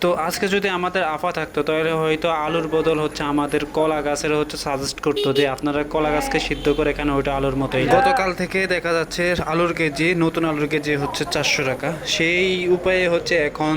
তো আজকে যদি আমাদের আফা থাকতো তাহলে হয়তো আলুর বদল হচ্ছে আমাদের কলা গাছের হচ্ছে সাজেস্ট করতো যে আপনারা কলা গাছকে সিদ্ধ করে এখানে ওইটা আলুর মতোই। গতকাল থেকে দেখা যাচ্ছে আলুর কেজি, নতুন আলুর কেজি হচ্ছে 400 টাকা। সেই উপায়ে হচ্ছে এখন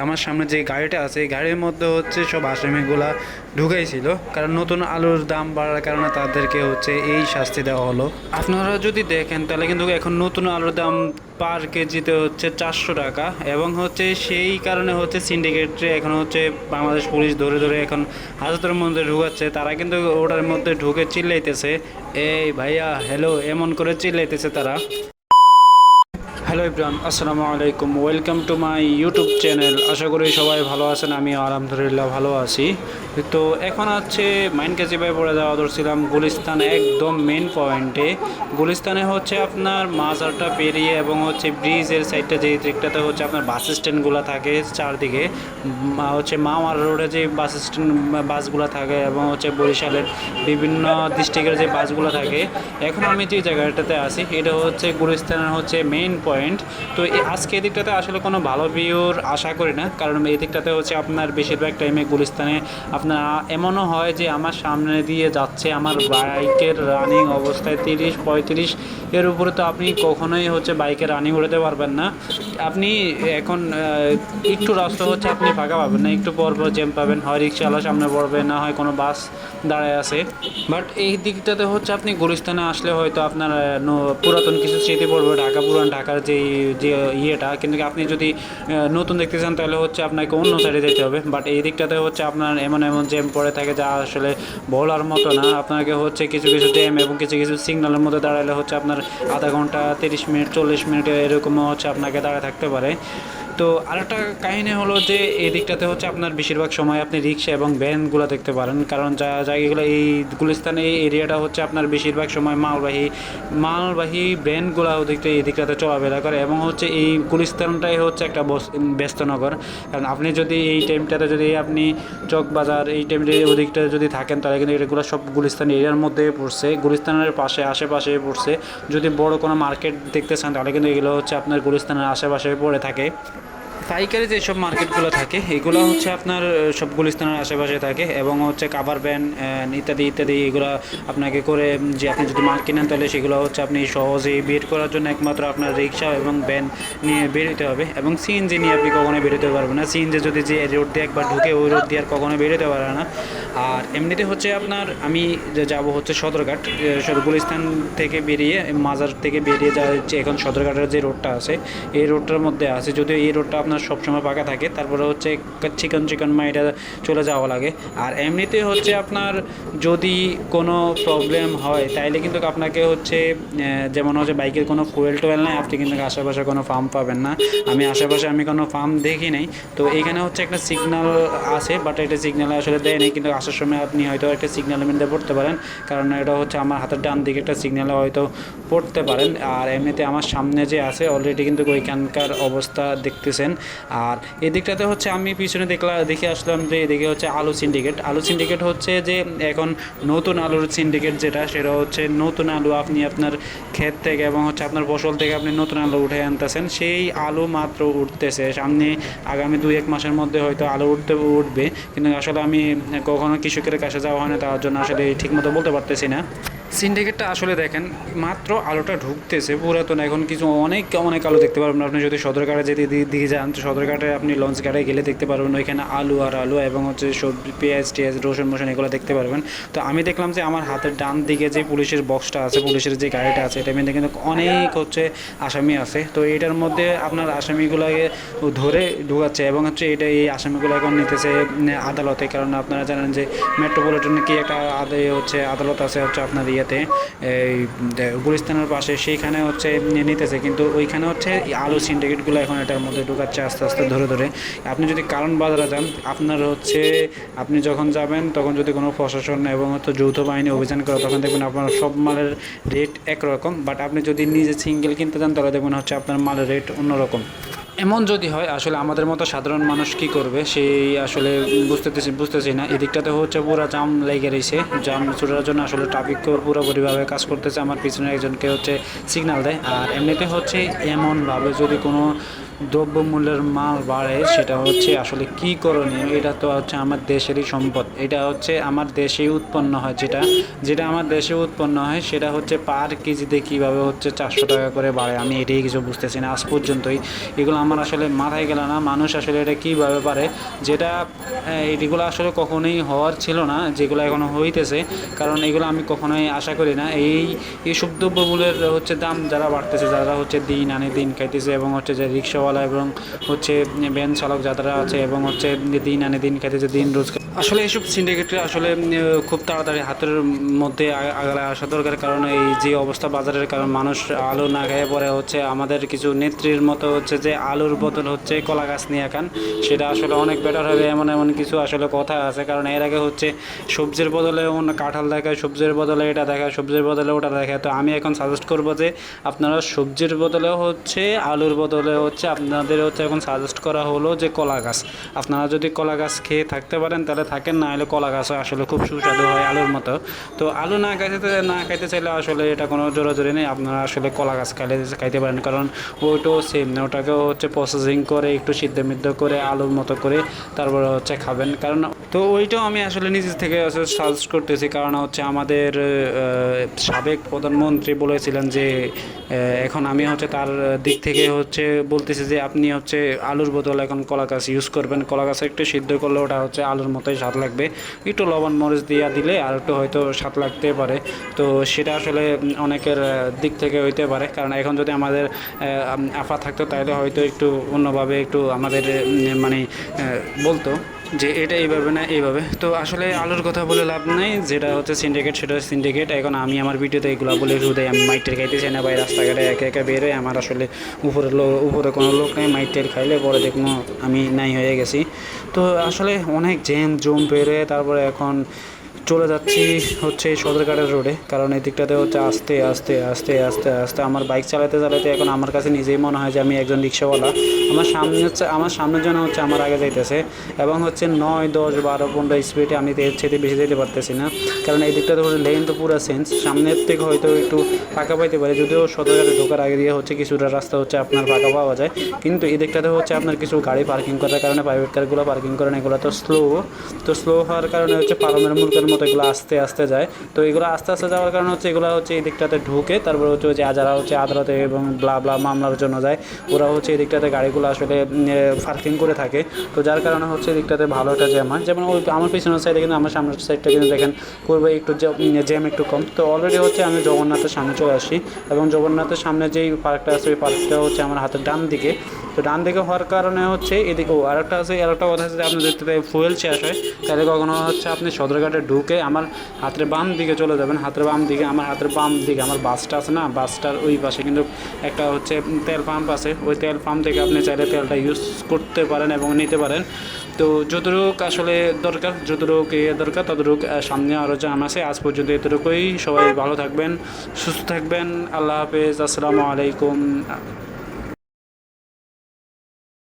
আমার সামনে যে গাড়িটা আছে এই গাড়ির মধ্যে হচ্ছে সব আসামিগুলা ঢুকাইছিল, কারণ নতুন আলুর দাম বাড়ার কারণে তাদেরকে হচ্ছে এই শাস্তি দেওয়া হলো। আপনারা যদি দেখেন তাহলে কিন্তু এখন নতুন আলুর দাম পার কেজিতে হচ্ছে 400 টাকা, এবং হচ্ছে সেই কারণে হচ্ছে সিন্ডিকেটে এখন হচ্ছে বাংলাদেশ পুলিশ ধরে ধরে এখন হাজতের মধ্যে ঢুকাচ্ছে। তারা কিন্তু ওটার মধ্যে ঢুকে চিল্লাইতেছে, এই ভাইয়া হ্যালো, এমন করে চিল্লাইতেছে তারা। হ্যালো এভরিওয়ান, আসসালামু আলাইকুম, welcome to my YouTube channel. আশা করি সবাই ভালো আছেন, আমি আলহামদুলিল্লাহ ভালো আছি। তো এখন হচ্ছে মাইনকাজি ভাই পড়ে যাওয়া ধরছিলাম গুলিস্তান, একদম মেন পয়েন্টে। গুলিস্তানে হচ্ছে আপনার মাজারটা পেরিয়ে এবং হচ্ছে ব্রিজের সাইডটা যে দিকটাতে হচ্ছে আপনার বাস স্ট্যান্ডগুলো থাকে চারদিকে, হচ্ছে মাওয়ার রোডে যে বাস স্ট্যান্ড বাসগুলো থাকে এবং হচ্ছে বরিশালের বিভিন্ন ডিস্ট্রিক্টের যে বাসগুলো থাকে। এখন আমি যে জায়গাটাতে আছি এটা হচ্ছে গুলিস্তানের হচ্ছে মেইন পয়েন্ট। তো আজকে এদিকটাতে আসলে কোনো ভালো ভিউর আশা করি না, কারণ এই দিকটাতে হচ্ছে আপনার বেশিরভাগ টাইমে গুলিস্তানে আপনার এমনও হয় যে আমার সামনে দিয়ে যাচ্ছে আমার বাইকের রানিং অবস্থায় 30-35 এর উপরে, তো আপনি কখনোই হচ্ছে বাইকে রানিং উঠাতে পারবেন না। আপনি এখন একটু রাস্তা হচ্ছে আপনি ফাঁকা পাবেন না, একটু পর পর জ্যাম পাবেন, হয় রিক্সাওয়ালা সামনে পড়বে, না হয় কোনো বাস দাঁড়ায় আছে। বাট এই দিকটাতে হচ্ছে আপনি গুলিস্তানে আসলে হয়তো আপনার পুরাতন কিছু স্মৃতি পড়বে, পুরান ঢাকার যে ইয়েটা। কিন্তু আপনি যদি নতুন দেখতে চান তাহলে হচ্ছে আপনাকে অন্য সাইডে যেতে হবে। বাট এই দিকটাতে হচ্ছে আপনার এমন এমন জ্যাম পড়ে থাকে যা আসলে বলার মতো না। আপনাকে হচ্ছে কিছু কিছু জ্যাম এবং কিছু কিছু সিগন্যালের মধ্যে দাঁড়ালে হচ্ছে আপনার আধা ঘন্টা, 30 মিনিট, 40 মিনিট এরকমও হচ্ছে আপনাকে দাঁড়ায় থাকতে পারে। তো আরেকটা কাহিনী হলো যে এই দিকটাতে হচ্ছে আপনার বেশিরভাগ সময় আপনি রিক্সা এবং ভ্যানগুলো দেখতে পারেন, কারণ জায়গাগুলো এই গুলিস্তান এই এরিয়াটা হচ্ছে আপনার বেশিরভাগ সময় মালবাহী ভ্যানগুলো এই দিকটাতে চলাফেরা করে। এবং হচ্ছে এই গুলিস্তানটাই হচ্ছে একটা ব্যস্ত নগর, কারণ আপনি যদি এই টাইমটাতে যদি আপনি চকবাজার এই টাইমটা ওদিকটা যদি থাকেন তাহলে কিন্তু এগুলো সব গুলিস্তান এরিয়ার মধ্যে পড়ছে, গুলিস্তানের পাশে আশেপাশে পড়ছে। যদি বড় কোনো মার্কেট দেখতে চান তাহলে কিন্তু এগুলো হচ্ছে আপনার গুলিস্তানের আশেপাশে পড়ে থাকে। পাইকারি যেসব মার্কেটগুলো থাকে এগুলো হচ্ছে আপনার সব গুলিস্তানের আশেপাশে থাকে, এবং হচ্ছে কাভার ভ্যান ইত্যাদি ইত্যাদি এগুলো আপনাকে করে যে আপনি যদি মাল কিনেন তাহলে সেগুলো হচ্ছে আপনি সহজেই বের করার জন্য একমাত্র আপনার রিক্সা এবং ভ্যান নিয়ে বেরোতে হবে। এবং সিএনজি নিয়ে আপনি কখনোই বেরোতে পারবেন না, সিএনজি যদি যে রোড দিয়ে একবার ঢুকে ওই রোড দিয়ে আর কখনোই বেরোতে পারে না। আর এমনিতে হচ্ছে আপনার আমি যাব হচ্ছে সদরঘাট, গুলিস্তান থেকে বেরিয়ে মাজার থেকে বেরিয়ে যাচ্ছে এখন সদরঘাটের যে রোডটা আছে এই রোডটার মধ্যে আছে, যদিও এই রোডটা আপনার সবসময় ফাঁকা থাকে, তারপরে হচ্ছে চিকন মাইটা চলে যাওয়া লাগে। আর এমনিতে হচ্ছে আপনার যদি কোনো প্রবলেম হয় তাইলে কিন্তু আপনাকে হচ্ছে যেমন হচ্ছে বাইকের কোনো ফুয়েল টুয়েল নাই, আপনি কিন্তু আশেপাশে কোনো ফার্ম পাবেন না। আশেপাশে কোনো ফার্ম দেখি নাই। তো এইখানে হচ্ছে একটা সিগন্যাল আছে, বাট এটা সিগন্যাল আসলে দেয় নাই, কিন্তু আসার সময় আপনি হয়তো একটা সিগন্যালের মধ্যে পড়তে পারেন, কারণ এটা হচ্ছে আমার হাতের ডান দিকে একটা সিগন্যালে হয়তো পড়তে পারেন। আর এমনিতে আমার সামনে যে আছে অলরেডি কিন্তু ওইখানকার অবস্থা দেখতেছেন। আর এদিকটাতে হচ্ছে আমি পিছনে দেখে আসলাম যে এদিকে হচ্ছে আলু সিন্ডিকেট হচ্ছে যে এখন নতুন আলুর সিন্ডিকেট যেটা, সেটা হচ্ছে নতুন আলু আপনি আপনার ক্ষেত থেকে এবং হচ্ছে আপনার ফসল থেকে আপনি নতুন আলু উঠে আনতেছেন, সেই আলু মাত্র উঠতেছে। সামনে আগামী 2-1 মাসের মধ্যে হয়তো আলু উঠবে, কিন্তু আসলে আমি কখনো কৃষকের কাছে যাওয়া হয় না, তার জন্য আসলে ঠিকমতো বলতে পারতেছি না। সিন্ডিকেটটা আসলে দেখেন মাত্র আলোটা ঢুকতেছে, পুরাতন এখন কিছু অনেক আলো দেখতে পারবেন। আপনি যদি সদরঘাটে যেতে দিকে যান তো সদরঘাটে আপনি লঞ্চ ঘাটে গেলে দেখতে পারবেন ওইখানে আলু আর আলু এবং হচ্ছে সবজি, পেঁয়াজ টিয়াজ, রসুন এগুলো দেখতে পারবেন। তো আমি দেখলাম যে আমার হাতের ডান দিকে যে পুলিশের বক্সটা আছে, পুলিশের যে গাড়িটা আছে, এটার মধ্যে কিন্তু অনেক হচ্ছে আসামি আছে। তো এটার মধ্যে আপনার আসামিগুলোকে ধরে ঢুকাচ্ছে এবং হচ্ছে এই আসামিগুলো এখন নিতেছে আদালতে, কারণ আপনারা জানেন যে মেট্রোপলিটনে কি একটা আদালত আছে হচ্ছে আপনার ইয়েতে এই গুলিস্তানের পাশে, সেইখানে হচ্ছে নিতেছে। কিন্তু ওইখানে হচ্ছে আলু সিন্ডিকেটগুলো এখন এটার মধ্যে ঢুকাচ্ছে আস্তে আস্তে ধরে। আপনি যদি কারণ বাজারে যান, আপনার হচ্ছে আপনি যখন যাবেন তখন যদি কোনো প্রশাসন এবং হচ্ছে যৌথ বাহিনী অভিযান করে তখন দেখবেন আপনার সব মালের রেট একরকম, বাট আপনি যদি নিজে সিঙ্গেল কিনতে যান তাহলে দেখবেন হচ্ছে আপনার মালের রেট অন্যরকম। এমন যদি হয় আসলে আমাদের মতো সাধারণ মানুষ কি করবে সেই আসলে বুঝতেছি না। এদিকটাতে হচ্ছে পুরো জাম লেগে রয়েছে, জাম ছুটার জন্য আসলে ট্রাফিক পুরোপুরিভাবে কাজ করতেছে। আমার পিছনে একজনকে হচ্ছে সিগন্যাল দেয়। আর এমনিতে হচ্ছে এমনভাবে যদি কোনো দ্রব্যমূল্যের মাল বাড়ে, সেটা হচ্ছে আসলে কি করণীয়? এটা তো হচ্ছে আমার দেশেরই সম্পদ, এটা হচ্ছে আমার দেশেই উৎপন্ন হয়, যেটা যেটা আমার দেশে উৎপন্ন হয় সেটা হচ্ছে পার কেজিতে কীভাবে হচ্ছে 400 টাকা করে বাড়ে, আমি এটাই কিছু বুঝতেছি না আজ পর্যন্তই। এগুলো আমার আসলে মাথায় গেল না, মানুষ আসলে এটা কীভাবে পারে, যেটা এগুলো আসলে কখনোই হওয়ার ছিল না, যেগুলো এখনও হইতেছে। কারণ এগুলো আমি কখনোই আশা করি না। এইসব দ্রব্যমূল্যের হচ্ছে দাম যারা বাড়তেছে, যারা হচ্ছে দিন আনে দিন খাইতেছে, এবং হচ্ছে যে রিক্সাওয়ালা এবং হচ্ছে ভ্যান চালক যারা আছে, এবং হচ্ছে দিন আনে দিন খাইতেছে, দিন রোজগার, আসলে এইসব সিন্ডিকেটে আসলে খুব তাড়াতাড়ি হাতের মধ্যে আগালে আসা দরকার। কারণ এই যে অবস্থা বাজারের, কারণ মানুষ আলু না খেয়ে পরে হচ্ছে আমাদের কিছু নেত্রীর মতো হচ্ছে যে আলুর বদল হচ্ছে কলা গাছ নিয়ে খান, সেটা আসলে অনেক বেটার হবে, এমন এমন কিছু আসলে কথা আছে। কারণ এর আগে হচ্ছে সবজির বদলে অন্য কাঁঠাল দেখায়, সবজির বদলে এটা দেখায়, সবজির বদলে ওটা দেখায়। তো আমি এখন সাজেস্ট করবো যে আপনারা সবজির বদলে হচ্ছে আলুর বদলে হচ্ছে আপনাদের হচ্ছে এখন সাজেস্ট করা হলো যে কলা গাছ। আপনারা যদি কলা গাছ খেয়ে থাকতে পারেন তাহলে থাকেন, না হলে কলা গাছও আসলে খুব সুস্বাদু হয় আলুর মতো। তো আলু না খাইতে চাইলে আসলে এটা কোনো জোরাজোরি নেই, আপনারা আসলে কলা গাছ খাইতে পারেন। কারণ ওইটাও সেম, ওটাকেও হচ্ছে প্রসেসিং করে একটু সিদ্ধ করে আলুর মতো করে তারপরে হচ্ছে খাবেন। কারণ তো ওইটাও আমি আসলে নিজের থেকে সাজেস্ট করতেছি, কারণ হচ্ছে আমাদের সাবেক প্রধানমন্ত্রী বলেছিলেন যে এখন আমি হচ্ছে তার দিক থেকে হচ্ছে বলতেছি যে আপনি হচ্ছে আলুর বদলে এখন কলা গাছ ইউজ করবেন। কলা গাছ একটু সিদ্ধ করলে ওটা হচ্ছে আলুর মতোই স্বাদ লাগবে, একটু লবণ মরিচ দিয়ে দিলে আর একটু হয়তো স্বাদ লাগতে পারে। তো সেটা আসলে অনেকের দিক থেকে হইতে পারে। কারণ এখন যদি আমাদের আফা থাকতো তাহলে হয়তো একটু অন্যভাবে একটু আমাদের মানে বলতো যে এটা এইভাবে না এইভাবে। তো আসলে আলুর কথা বলে লাভ নেই, যেটা হচ্ছে সিন্ডিকেট সেটা হচ্ছে সিন্ডিকেট। এখন আমি আমার ভিডিওতে এগুলো বলে শুধু আমি মাইটের খাইতে চাই না ভাই, রাস্তাঘাটে একে একে বেরোয় আমার আসলে উপরে কোনো লোক নেই, মাইটের খাইলে পরে দেখবো আমি নাই হয়ে গেছি। তো আসলে অনেক জুম বেরোয় তারপরে এখন চলে যাচ্ছি হচ্ছে সদরঘাটের রোডে। কারণ এই দিকটাতে হচ্ছে আস্তে আস্তে আস্তে আস্তে আস্তে আমার বাইক চালাতে চালাতে এখন আমার কাছে নিজেই মনে হয় যে আমি একজন রিক্সাওয়ালা। আমার সামনের জন্য হচ্ছে আমার আগে যাইতেছে, এবং হচ্ছে 9, 10, 12, 15 স্পিডে আমি এর চেয়ে বেশি যেতে পারতেছি না। কারণ এই দিকটাতে হচ্ছে লেন তো পুরো চেঞ্জ, সামনের থেকে হয়তো একটু ফাঁকা পাইতে পারে, যদিও সদরঘাটে ঢোকার আগে দিয়ে হচ্ছে কিছুটা রাস্তা হচ্ছে আপনার ফাঁকা পাওয়া যায়। কিন্তু এই দিকটাতে হচ্ছে আপনার কিছু গাড়ি পার্কিং করার কারণে, প্রাইভেট কারগুলো পার্কিং করেন, এগুলো তো স্লো হওয়ার কারণে হচ্ছে পারমের মুরগের মতো এগুলো আস্তে আস্তে যায়। তো এগুলো আস্তে আস্তে যাওয়ার কারণে হচ্ছে এগুলো হচ্ছে এই দিকটাতে ঢুকে তারপরে হচ্ছে যে যারা হচ্ছে আদালতে এবং ব্লা মামলার জন্য যায়, ওরা হচ্ছে এই দিকটাতে গাড়িগুলো আসলে পার্কিং করে থাকে। তো যার কারণে হচ্ছে এই দিকটাতে ভালো একটা জ্যাম হয়। যেমন ওই আমার পিছনের সাইডে কিন্তু আমার সামনের সাইডটা কিন্তু দেখেন পূর্বে একটু জ্যাম একটু কম। তো অলরেডি হচ্ছে আমি জগন্নাথের সামনে চলে আসি, এবং জগন্নাথের সামনে যেই পার্কটা আছে ওই পার্কটা হচ্ছে আমার হাতের ডান দিকে। তো ডান দিকে হওয়ার কারণে হচ্ছে এদিকে আরেকটা কথা আছে যে আপনি যদি ফুয়েল শেষ হয় তাহলে কখনো হচ্ছে আপনি সদরঘাটে ঢুকে আমার হাতের বাম দিকে চলে যাবেন। হাতের বাম দিকে আমার বাসটা আছে না, বাসটার ওই পাশে কিন্তু একটা হচ্ছে তেল পাম্প আছে। ওই তেল পাম্প থেকে আপনি চাইলে তেলটা ইউজ করতে পারেন এবং নিতে পারেন। তো যতটুক আসলে দরকার ততটুক সামনে আরও জাম আছে। আজ পর্যন্ত এতটুকুই। সবাই ভালো থাকবেন, সুস্থ থাকবেন। আল্লাহ হাফেজ, আসসালামু আলাইকুম।